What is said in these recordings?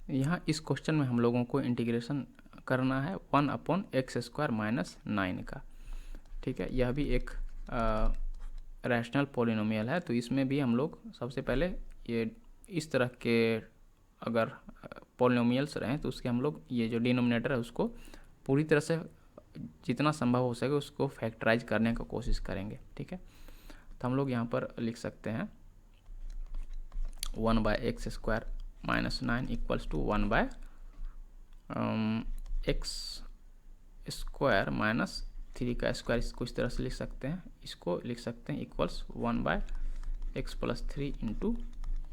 यहाँ इस क्वेश्चन में हम लोगों को इंटीग्रेशन करना है 1/x² माइनस 9 का, ठीक है। यह भी एक रैशनल पॉलिनोमियल है, तो इसमें भी हम लोग सबसे पहले ये इस तरह के अगर पॉलिनोमियल्स रहें तो उसके हम लोग ये जो डिनोमिनेटर है उसको पूरी तरह से जितना संभव हो सके उसको फैक्टराइज करने का कोशिश करेंगे, ठीक है। तो हम लोग यहाँ पर लिख सकते हैं 1/x² minus 9 equals to 1/x² minus 3 का स्क्वायर, इसको इस तरह से लिख सकते हैं। इसको लिख सकते हैं equals 1/x + 3 into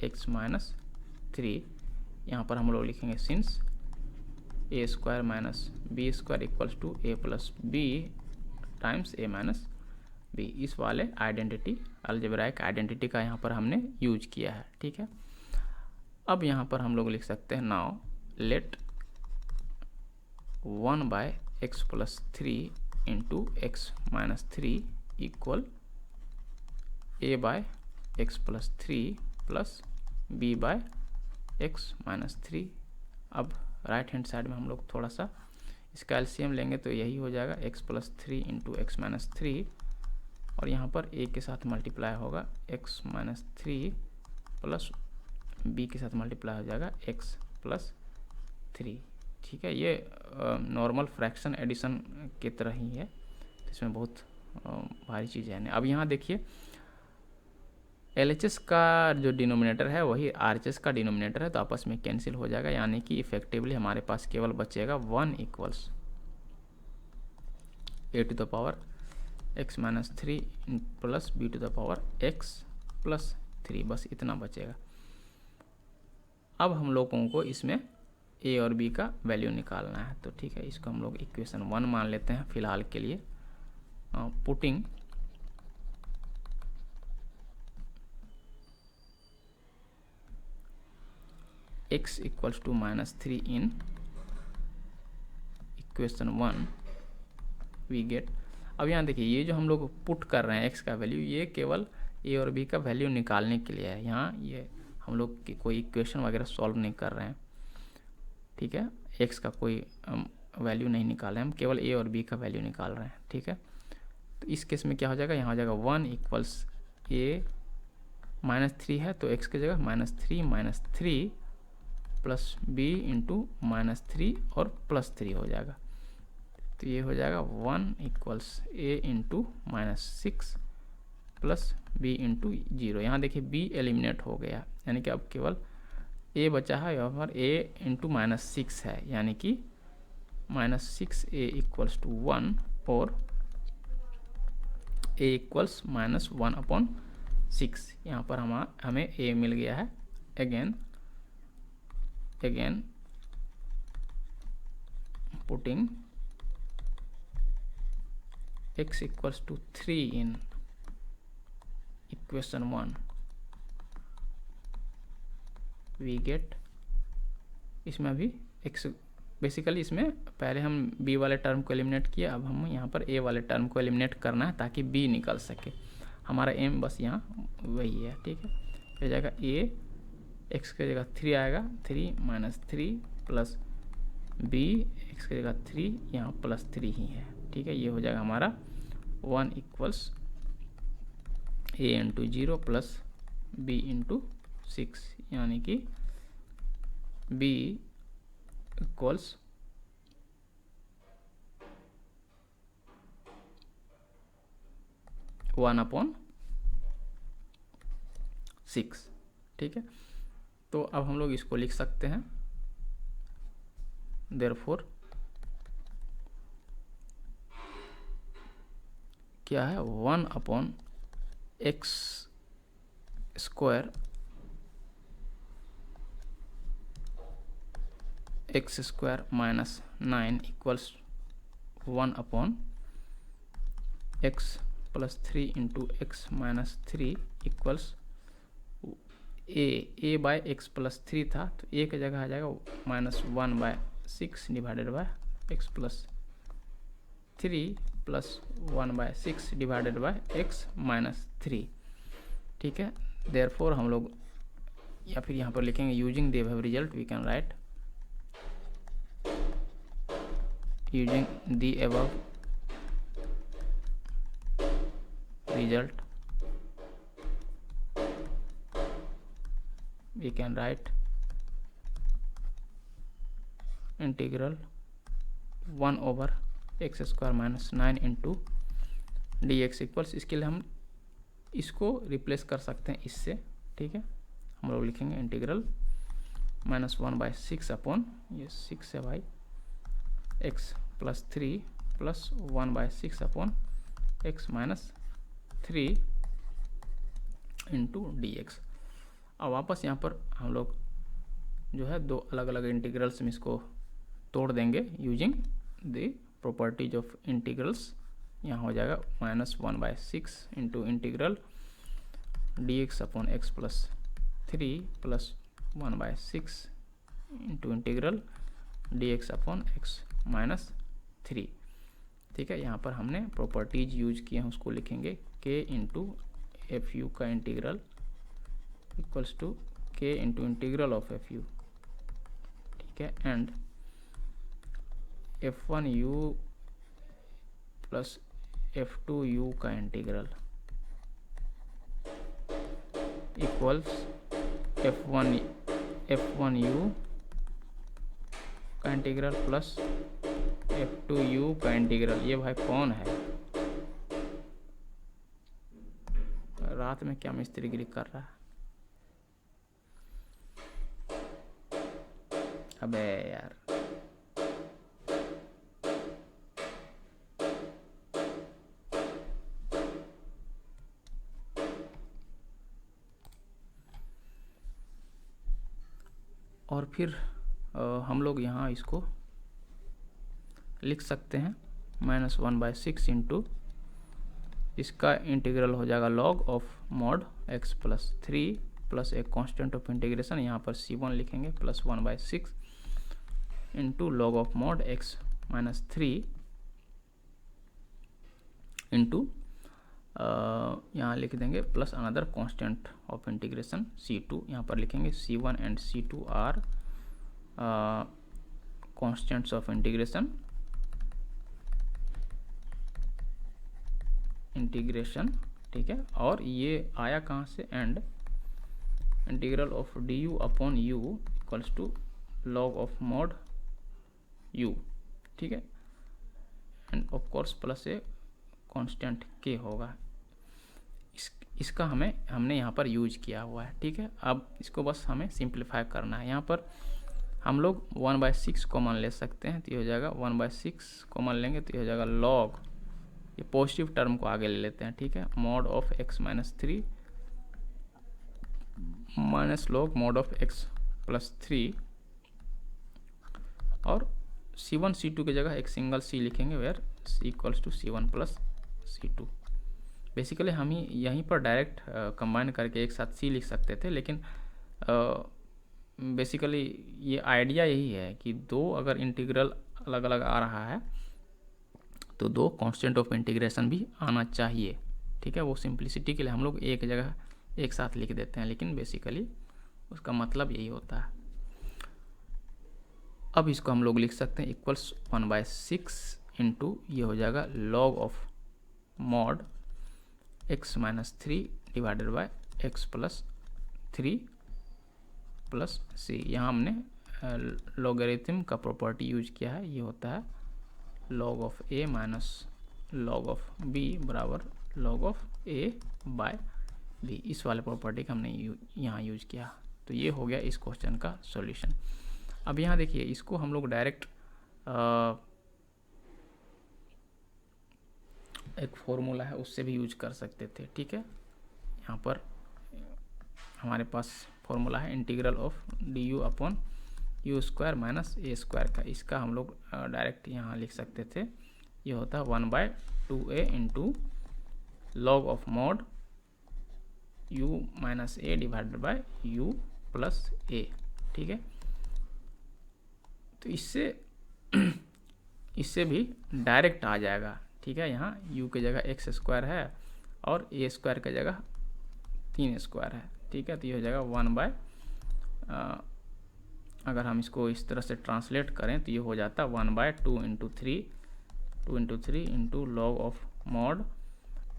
x minus 3। यहाँ पर हम लोग लिखेंगे since a² minus b² equals to a + b times a minus b। इस वाले आइडेंटिटी, अलजेब्राइक आइडेंटिटी का यहाँ पर हमने यूज किया है, ठीक है। अब यहाँ पर हम लोग लिख सकते हैं now let 1/x + 3 into x minus 3 equal a/x + 3 plus b/x minus 3। अब राइट हैंड साइड में हम लोग थोड़ा सा इसका एलसीएम लेंगे तो यही हो जाएगा x + 3 इंटू x माइनस 3, और यहाँ पर a के साथ मल्टीप्लाई होगा x माइनस 3 प्लस b के साथ मल्टीप्लाई हो जाएगा x + 3, ठीक है। ये नॉर्मल फ्रैक्शन एडिशन की तरह ही है, इसमें बहुत भारी चीज़ है नहीं। अब यहाँ देखिए LHS का जो डिनोमिनेटर है वही RHS का डिनोमिनेटर है, तो आपस में कैंसिल हो जाएगा, यानी कि इफेक्टिवली हमारे पास केवल बचेगा 1 equals a⁻x minus 3 plus b⁻x + 3, बस इतना बचेगा। अब हम लोगों को इसमें a और b का वैल्यू निकालना है, तो ठीक है, इसको हम लोग इक्वेशन 1 मान लेते हैं फिलहाल के लिए। Putting x equals to -3 in equation 1 we get. अब यहाँ देखिए ये जो हम लोग पुट कर रहे हैं x का वैल्यू, ये केवल a और b का वैल्यू निकालने के लिए है। यहाँ ये हम लोग की कोई इक्वेशन वगैरह सॉल्व नहीं कर रहे हैं, ठीक है। x का कोई वैल्यू नहीं निकाल रहे हैं, हम केवल a और b का वैल्यू निकाल रहे हैं, ठीक है। तो इस केस में क्या हो जाएगा, यहाँ हो जाएगा 1 इक्वल्स a -3 है तो x की जगह -3 प्लस b इंटू -3 और +3 हो जाएगा। तो ये हो जाएगा 1 equals a into -6 plus b into 0। यहाँ देखिए b एलिमिनेट हो गया, यानी कि अब केवल a बचा है, यहाँ पर a इंटू -6 है, यानी कि -6a इक्वल्स टू 1 और a इक्वल्स -1/6। यहाँ पर हमें a मिल गया है। Again putting x equals to 3 in equation 1 we get, इसमें अभी x बेसिकली इसमें पहले हम b वाले टर्म को एलिमिनेट किया, अब हम यहाँ पर a वाले टर्म को एलिमिनेट करना है ताकि b निकल सके। हमारा एम बस यहाँ वही है, ठीक है। हो जाएगा a, x की जगह 3 आएगा, 3 - 3 प्लस b, x की जगह 3 यहाँ +3 ही है, ठीक है। ये हो जाएगा हमारा 1 equals a into 0 plus b into 6, यानी कि b इक्वल्स 1/6, ठीक है। तो अब हम लोग इसको लिख सकते हैं, देयरफॉर क्या है 1/x² minus 9 equals 1/x + 3 into x minus 3 equals a/x + 3 था, तो a की जगह आ जाएगा -1/6 divided by x + 3 plus 1/6 divided by x minus 3, ठीक है। देयरफॉर हम लोग या फिर यहाँ पर लिखेंगे using the above result we can write using the above result we can write integral 1/x² - 9 into dx equals, इसके लिए हम इसको रिप्लेस कर सकते हैं इससे, ठीक है। हम लोग लिखेंगे इंटीग्रल -1/6 अपॉन ये 6 है भाई x + 3 + 1/6 upon x - 3 into dx। अब वापस यहाँ पर हम लोग जो है दो अलग अलग इंटीग्रल्स में इसको तोड़ देंगे using the properties of integrals. यहाँ हो जाएगा -1/6 into integral dx upon x + 3 + 1/6 into integral dx upon x - 3, ठीक है। यहाँ पर हमने प्रॉपर्टीज यूज किए हैं, उसको लिखेंगे k इंटू एफ यू का integral equals to k into integral of f u, ठीक है, एंड f1u प्लस f2u का इंटीग्रल इक्वल्स f1u का इंटीग्रल प्लस f2u का इंटीग्रल। ये भाई कौन है? रात में क्या मिस्त्रीगिरी कर रहा है? अबे यार, और फिर हम लोग यहाँ इसको लिख सकते हैं -1/6 इंटू इसका इंटीग्रल हो जाएगा log of mod x + 3 plus एक कांस्टेंट ऑफ इंटीग्रेशन, यहाँ पर c1 लिखेंगे plus 1/6 into log of mod x - 3 into यहाँ लिख देंगे plus another constant of integration c2। यहाँ पर लिखेंगे c1 and c2 are constants of integration ठीक है। और ये आया कहाँ से? And integral of du upon u equals to log of mod u, ठीक है, and of course plus a constant k होगा। इसका हमने यहाँ पर यूज किया हुआ है, ठीक है। अब इसको बस हमें सिंप्लीफाई करना है। यहाँ पर हम लोग 1/6 कॉमन ले सकते हैं, तो ये हो जाएगा 1/6 कॉमन लेंगे तो ये हो जाएगा log, ये पॉजिटिव टर्म को आगे ले लेते हैं, ठीक है, mod of x - 3 minus log mod of x + 3 और c1 c2 की जगह एक सिंगल c लिखेंगे where c equals to c1 + c2। Basically हम ही यहीं पर डायरेक्ट कंबाइन करके एक साथ c लिख सकते थे, लेकिन बेसिकली ये आइडिया यही है कि दो अगर इंटीग्रल अलग अलग आ रहा है तो दो कांस्टेंट ऑफ इंटीग्रेशन भी आना चाहिए, ठीक है। वो सिंप्लिसिटी के लिए हम लोग एक जगह एक साथ लिख देते हैं, लेकिन बेसिकली उसका मतलब यही होता है। अब इसको हम लोग लिख सकते हैं इक्वल्स 1/6 इंटू ये हो जाएगा log of mod x - 3 divided by x + 3 plus c। यहाँ हमने लॉगरिथम का प्रॉपर्टी यूज किया है, ये होता है log of a minus log of b बराबर log of a by b। इस वाले प्रॉपर्टी का हमने यहाँ यूज किया। तो ये हो गया इस क्वेश्चन का सॉल्यूशन। अब यहाँ देखिए, इसको हम लोग डायरेक्ट एक फॉर्मूला है उससे भी यूज कर सकते थे, ठीक है। यहाँ पर हमारे पास फॉर्मूला है integral of du upon u² - a² का। इसका हम लोग डायरेक्ट यहाँ लिख सकते थे, ये होता है 1/2a into log of mod u - a divided by u plus a, ठीक है। तो इससे भी डायरेक्ट आ जाएगा, ठीक है। यहाँ u की जगह x² है और a² की जगह 3² है, ठीक है। तो ये हो जाएगा 1/2 अगर हम इसको इस तरह से ट्रांसलेट करें तो ये हो जाता 1/2 into log of mod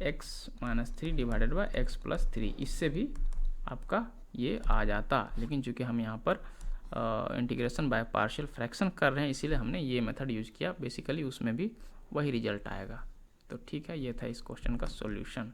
x-3 divided by x+3। इससे भी आपका ये आ जाता, लेकिन चूँकि हम यहाँ पर इंटीग्रेशन बाय पार्शियल फ्रैक्शन कर रहे हैं इसीलिए हमने ये मेथड यूज़ किया। बेसिकली उसमें भी वही रिजल्ट आएगा। तो ठीक है, ये था इस क्वेश्चन का सॉल्यूशन।